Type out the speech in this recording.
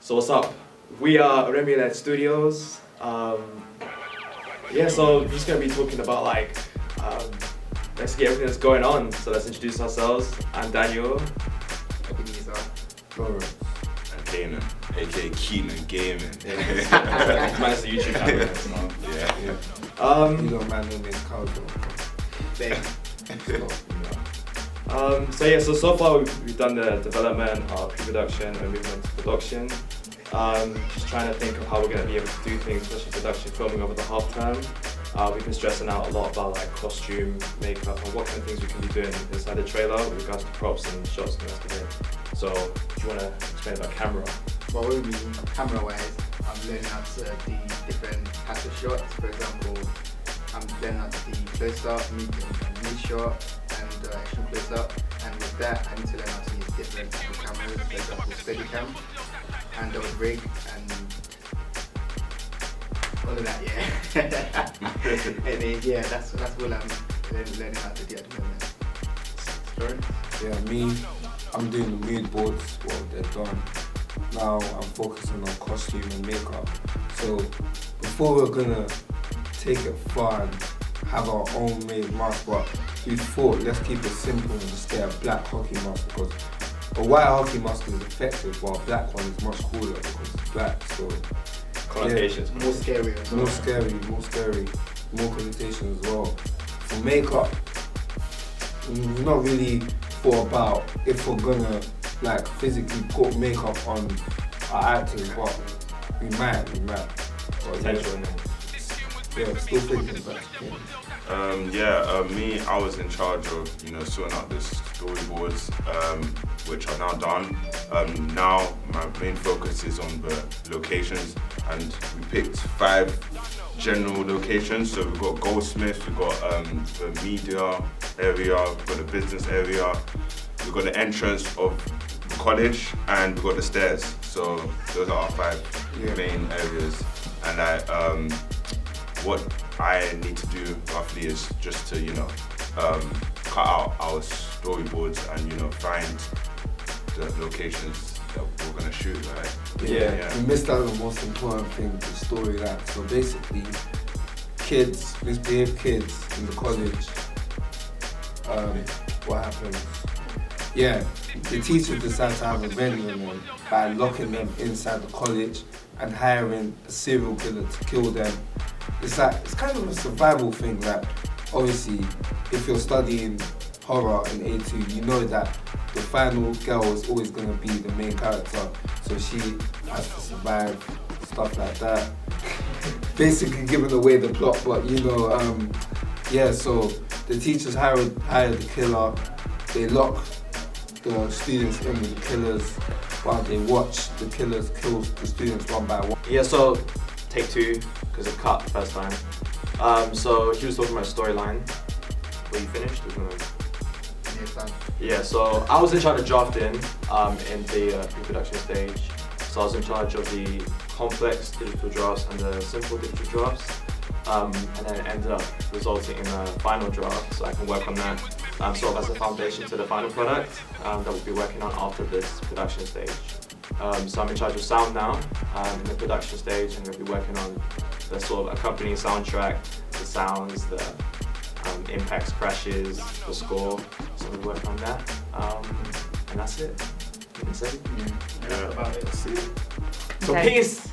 So what's up? We are Remy Led Studios. Yeah, so we're just gonna be talking about basically everything that's going on. So let's introduce ourselves. I'm Daniel. Ebenezer. Lawrence. And Kanan, aka Keenan Gaming. Man's the YouTube channel. Yeah. You know, man, name is Caldo. Bang. So far we've done the development, pre-production, and moving on to production. Just trying to think of how we're going to be able to do things, especially production, filming over the half term. We've been stressing out a lot about like costume, makeup, and what kind of things we can be doing inside the trailer with regards to props and shots and the rest of it. So, do you want to explain about camera? Well, what we mean camera-wise, I'm learning how to do different types of shots. For example, I'm learning how to do close-up, mid-shot, and extreme close-up. And with that, I need to learn how to use different types of cameras. For example, Steadicam, and double rig, and all of that, yeah. And then, yeah, that's all I'm learning how to do at the moment. Sorry? Yeah, me, I'm doing the mood boards, well, they're done. Now I'm focusing on costume and makeup. So before we're gonna take it far and have our own made mask, but we thought let's keep it simple and just get a black hockey mask, because a white hockey mask is effective while a black one is much cooler because it's black. So Connotations. yeah, More scary as well. more scary, more connotation as well. For makeup, we've not really thought about if we're gonna like physically put makeup on our actors, but we might. But Potential in it. yeah, still thinking about it. Me, I was in charge of, sorting out the storyboards, which are now done. Now my main focus is on the locations, and we picked 5 general locations. So we've got Goldsmiths, we've got the media area, we've got the business area, we've got the entrance of the college, and we've got the stairs. So those are our 5 main areas. And what I need to do roughly is just to, cut out our storyboards and, find the locations that we're gonna shoot, right? Yeah. We missed out on the most important thing, the storyline. So basically, misbehaved kids in the college, what happens? Yeah, the teacher decides to have revenge on them by locking them inside the college and hiring a serial killer to kill them. It's kind of a survival thing. Like, obviously, if you're studying horror in A2, you know that the final girl is always going to be the main character, so she has to survive, stuff like that. Basically giving away the plot, but so the teachers hired the killer, they lock the students in with the killers while they watch the killers kill the students one by one. Yeah, so take 2, because it cut the first time. So he was talking about storyline. Were you finished? Yes, done. Yeah, so I was in charge of drafting in the pre-production stage. So I was in charge of the complex digital drafts and the simple digital drafts. And then it ended up resulting in a final draft, so I can work on that sort of as a foundation to the final product that we'll be working on after this production stage. So I'm in charge of sound now in the production stage, and we'll be working on the sort of accompanying soundtrack, the sounds, the impacts, crashes, the score. So we work on that, and that's it. That's it. That's about it. So Okay. peace.